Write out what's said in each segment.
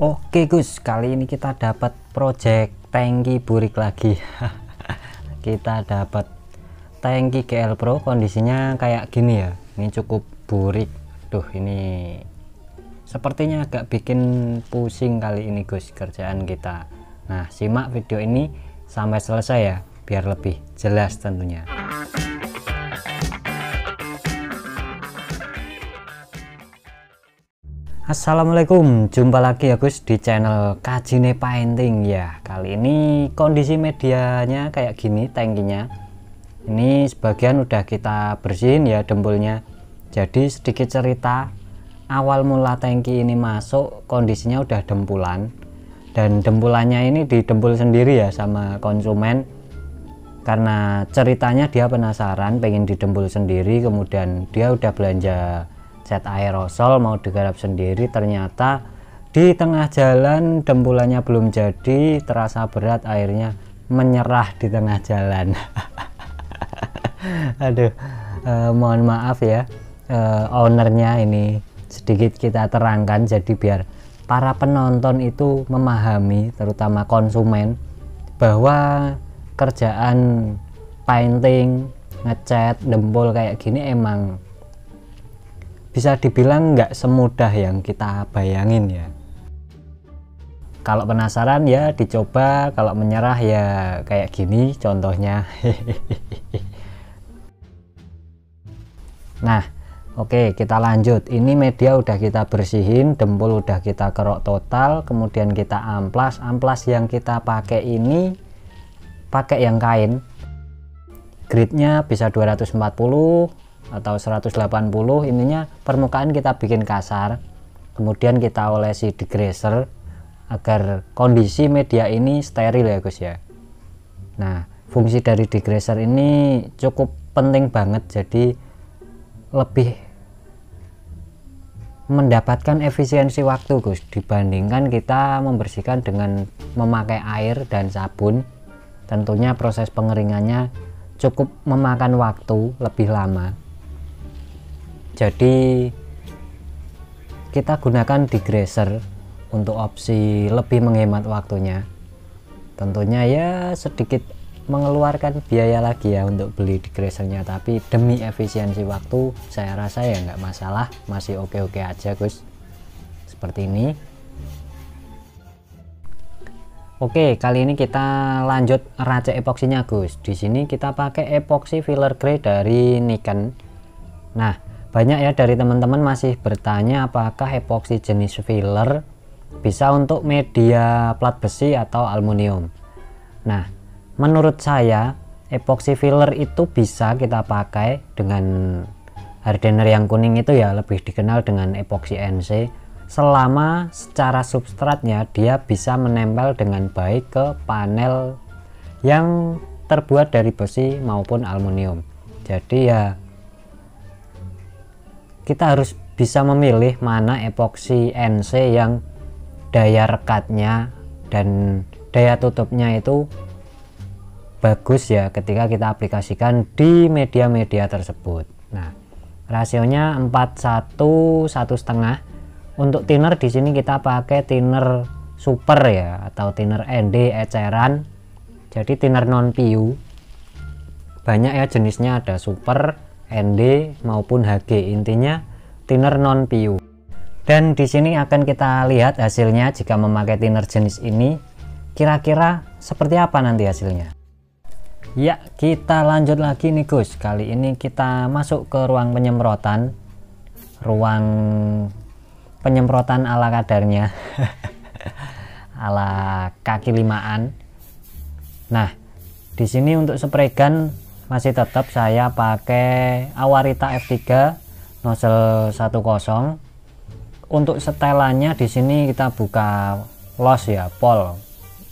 Oke Gus, kali ini kita dapat project tangki burik lagi. Kita dapat tangki GL Pro, kondisinya kayak gini ya. Ini cukup burik. Duh, ini sepertinya agak bikin pusing kali ini Gus kerjaan kita. Nah, simak video ini sampai selesai ya, biar lebih jelas tentunya. Assalamualaikum, jumpa lagi ya Gus di channel Kajine Painting ya. Kali ini kondisi medianya kayak gini, tangkinya ini sebagian udah kita bersihin ya dempulnya. Jadi sedikit cerita, awal mula tangki ini masuk kondisinya udah dempulan, dan dempulannya ini didempul sendiri ya sama konsumen. Karena ceritanya dia penasaran pengen didempul sendiri, kemudian dia udah belanja cat aerosol mau digarap sendiri, ternyata di tengah jalan dempulannya belum jadi, terasa berat, akhirnya menyerah di tengah jalan. Aduh, mohon maaf ya, ownernya ini sedikit kita terangkan jadi biar para penonton itu memahami, terutama konsumen, bahwa kerjaan painting, ngecat, dempul kayak gini emang bisa dibilang nggak semudah yang kita bayangin ya. Kalau penasaran ya dicoba, kalau menyerah ya kayak gini contohnya. Nah, oke, kita lanjut. Ini media udah kita bersihin, dempul udah kita kerok total, kemudian kita amplas. Amplas yang kita pakai ini pakai yang kain, gridnya bisa 240 atau 180. Ininya permukaan kita bikin kasar, kemudian kita olesi degreaser agar kondisi media ini steril ya Gus ya. Nah, fungsi dari degreaser ini cukup penting banget, jadi lebih mendapatkan efisiensi waktu Gus dibandingkan kita membersihkan dengan memakai air dan sabun. Tentunya proses pengeringannya cukup memakan waktu lebih lama. Jadi kita gunakan degreaser untuk opsi lebih menghemat waktunya. Tentunya ya sedikit mengeluarkan biaya lagi ya untuk beli degreasernya, tapi demi efisiensi waktu saya rasa ya nggak masalah, masih oke-oke aja Gus. Seperti ini. Oke, kali ini kita lanjut racek epoksinya Gus. Di sini kita pakai epoksi filler grey dari Niken. Nah, banyak ya dari teman-teman masih bertanya apakah epoksi jenis filler bisa untuk media plat besi atau aluminium. Nah, menurut saya epoksi filler itu bisa kita pakai dengan hardener yang kuning itu ya, lebih dikenal dengan epoksi NC, selama secara substratnya dia bisa menempel dengan baik ke panel yang terbuat dari besi maupun aluminium. Jadi ya kita harus bisa memilih mana epoksi NC yang daya rekatnya dan daya tutupnya itu bagus ya ketika kita aplikasikan di media-media tersebut. Nah, rasionya 41 1,5. Untuk thinner di sini kita pakai thinner super ya, atau thinner ND eceran. Jadi thinner non PU. Banyak ya jenisnya, ada super, ND maupun HG. Intinya thinner non PU. Dan di sini akan kita lihat hasilnya jika memakai thinner jenis ini. Kira-kira seperti apa nanti hasilnya? Ya, kita lanjut lagi nih Gus. Kali ini kita masuk ke ruang penyemprotan. Ruang penyemprotan ala kadarnya. Ala kaki limaan. Nah, di sini untuk spray gun masih tetap saya pakai Awarita F3 nozzle 10. Untuk setelannya di sini kita buka los ya, pol.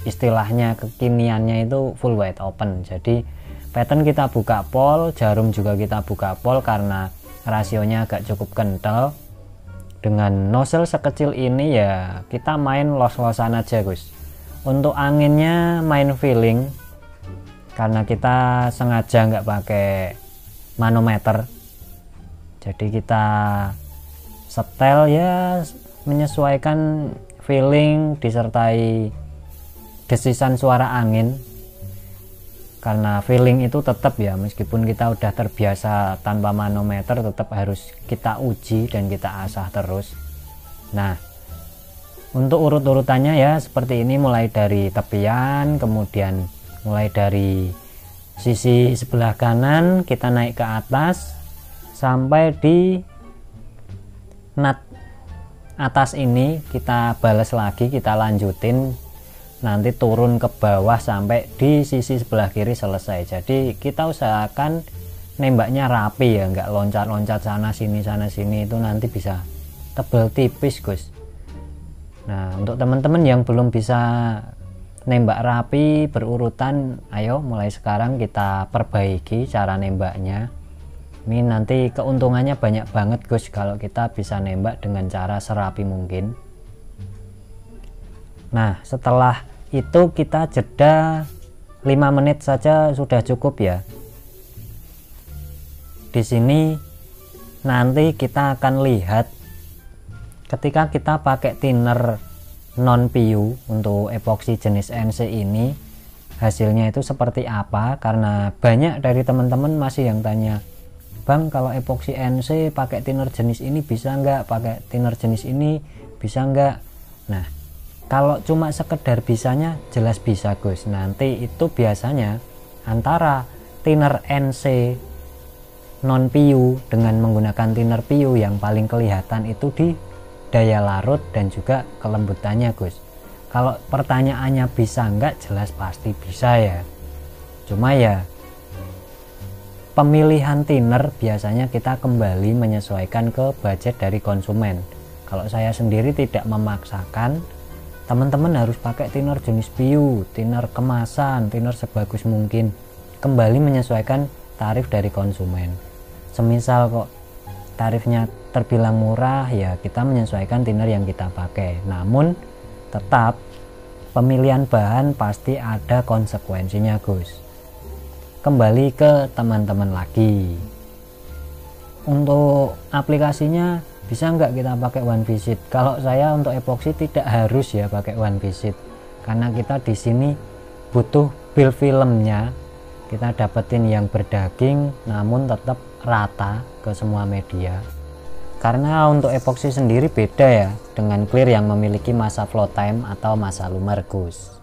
Istilahnya kekiniannya itu full wide open. Jadi pattern kita buka pol, jarum juga kita buka pol karena rasionya agak cukup kental. Dengan nozzle sekecil ini ya kita main los-losan aja Gus. Untuk anginnya main feeling, karena kita sengaja nggak pakai manometer, jadi kita setel ya menyesuaikan feeling disertai desisan suara angin. Karena feeling itu tetap ya, meskipun kita udah terbiasa tanpa manometer, tetap harus kita uji dan kita asah terus. Nah, untuk urut-urutannya ya seperti ini, mulai dari tepian, kemudian mulai dari sisi sebelah kanan kita naik ke atas sampai di nut atas ini, kita balas lagi, kita lanjutin, nanti turun ke bawah sampai di sisi sebelah kiri selesai. Jadi kita usahakan nembaknya rapi ya, nggak loncat-loncat sana sini, itu nanti bisa tebel tipis Gus. Nah, untuk teman-teman yang belum bisa nembak rapi berurutan, ayo mulai sekarang kita perbaiki cara nembaknya. Ini nanti keuntungannya banyak banget Gus kalau kita bisa nembak dengan cara serapi mungkin. Nah, setelah itu kita jeda 5 menit saja sudah cukup ya. Di sini nanti kita akan lihat ketika kita pakai thinner non PU untuk epoksi jenis NC ini, hasilnya itu seperti apa. Karena banyak dari teman-teman masih yang tanya, Bang, kalau epoksi NC pakai thinner jenis ini bisa nggak, pakai thinner jenis ini bisa nggak? Nah, kalau cuma sekedar bisanya jelas bisa Gus. Nanti itu biasanya antara thinner NC non PU dengan menggunakan thinner PU, yang paling kelihatan itu di daya larut dan juga kelembutannya Gus. Kalau pertanyaannya bisa nggak, jelas pasti bisa ya. Cuma ya pemilihan thinner biasanya kita kembali menyesuaikan ke budget dari konsumen. Kalau saya sendiri tidak memaksakan teman-teman harus pakai thinner jenis PU, thinner kemasan, thinner sebagus mungkin. Kembali menyesuaikan tarif dari konsumen. Semisal kok tarifnya terbilang murah, ya kita menyesuaikan thinner yang kita pakai. Namun tetap pemilihan bahan pasti ada konsekuensinya Gus. Kembali ke teman-teman lagi, untuk aplikasinya bisa nggak kita pakai one visit? Kalau saya untuk epoksi tidak harus ya pakai one visit, karena kita di sini butuh bill filmnya, kita dapetin yang berdaging namun tetap rata ke semua media. Karena untuk epoksi sendiri beda ya dengan clear yang memiliki masa flow time atau masa lumer Gus.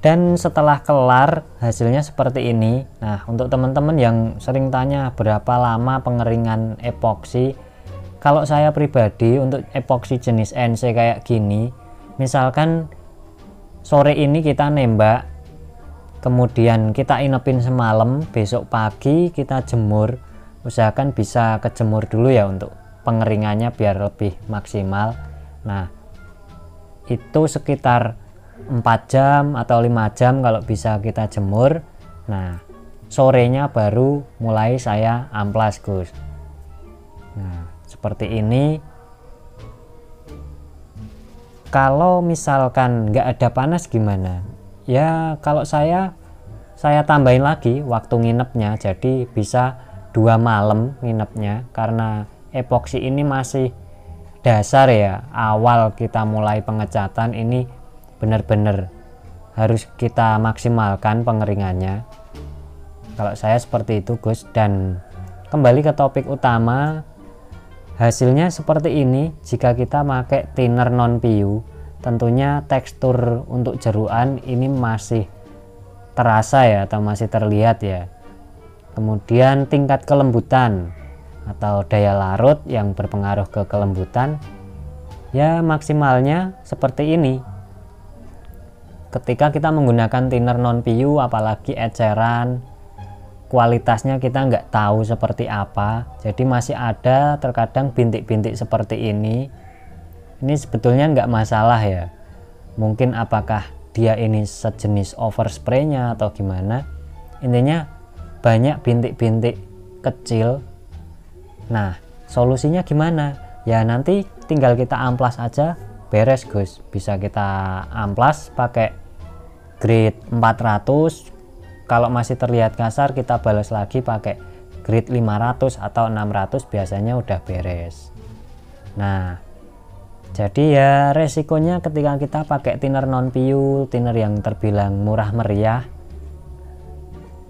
Dan setelah kelar hasilnya seperti ini. Nah, untuk teman-teman yang sering tanya berapa lama pengeringan epoksi, kalau saya pribadi untuk epoksi jenis NC kayak gini, misalkan sore ini kita nembak, kemudian kita inepin semalam, besok pagi kita jemur, usahakan bisa kejemur dulu ya untuk pengeringannya biar lebih maksimal. Nah, itu sekitar 4 jam atau 5 jam kalau bisa kita jemur. Nah, sorenya baru mulai saya amplas Gus. Nah, seperti ini. Kalau misalkan nggak ada panas gimana? Ya kalau saya tambahin lagi waktu nginepnya, jadi bisa 2 malam nginepnya, karena epoksi ini masih dasar ya, awal kita mulai pengecatan ini benar-benar harus kita maksimalkan pengeringannya. Kalau saya seperti itu Gus. Dan kembali ke topik utama, hasilnya seperti ini. Jika kita pakai thinner non PU, tentunya tekstur untuk jeruan ini masih terasa ya, atau masih terlihat ya. Kemudian tingkat kelembutan atau daya larut yang berpengaruh ke kelembutan ya maksimalnya seperti ini. Ketika kita menggunakan thinner non PU, apalagi eceran, kualitasnya kita nggak tahu seperti apa, jadi masih ada terkadang bintik-bintik seperti ini. Ini sebetulnya nggak masalah ya, mungkin apakah dia ini sejenis overspray-nya atau gimana, intinya banyak bintik-bintik kecil. Nah, solusinya gimana? Ya nanti tinggal kita amplas aja, beres Gus. Bisa kita amplas pakai grade 400, kalau masih terlihat kasar kita balas lagi pakai grade 500 atau 600, biasanya udah beres. Nah, Jadi ya resikonya ketika kita pakai thinner non PU, thinner yang terbilang murah meriah,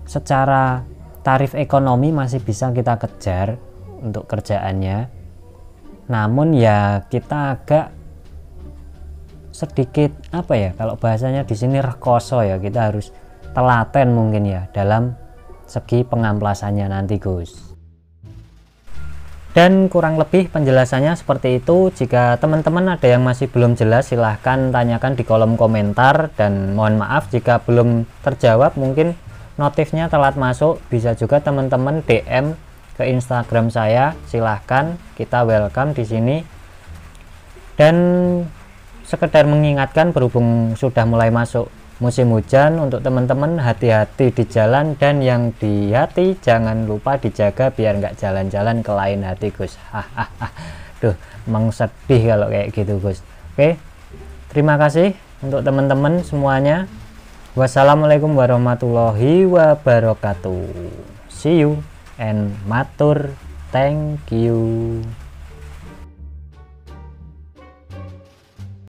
secara tarif ekonomi masih bisa kita kejar untuk kerjaannya, namun ya kita agak sedikit apa ya, kalau bahasanya di sini rekoso ya, kita harus telaten mungkin ya dalam segi pengamplasannya nanti Gus. Dan kurang lebih penjelasannya seperti itu. Jika teman-teman ada yang masih belum jelas, silahkan tanyakan di kolom komentar, dan mohon maaf jika belum terjawab, mungkin notifnya telat masuk. Bisa juga teman-teman DM ke Instagram saya, silahkan, kita welcome di sini. Dan sekedar mengingatkan, berhubung sudah mulai masuk musim hujan, untuk teman-teman hati-hati di jalan, dan yang di hati jangan lupa dijaga biar nggak jalan-jalan ke lain hati Gus. Duh, emang sedih kalau kayak gitu Gus. Oke, terima kasih untuk teman-teman semuanya. Wassalamualaikum warahmatullahi wabarakatuh. See you and matur, thank you.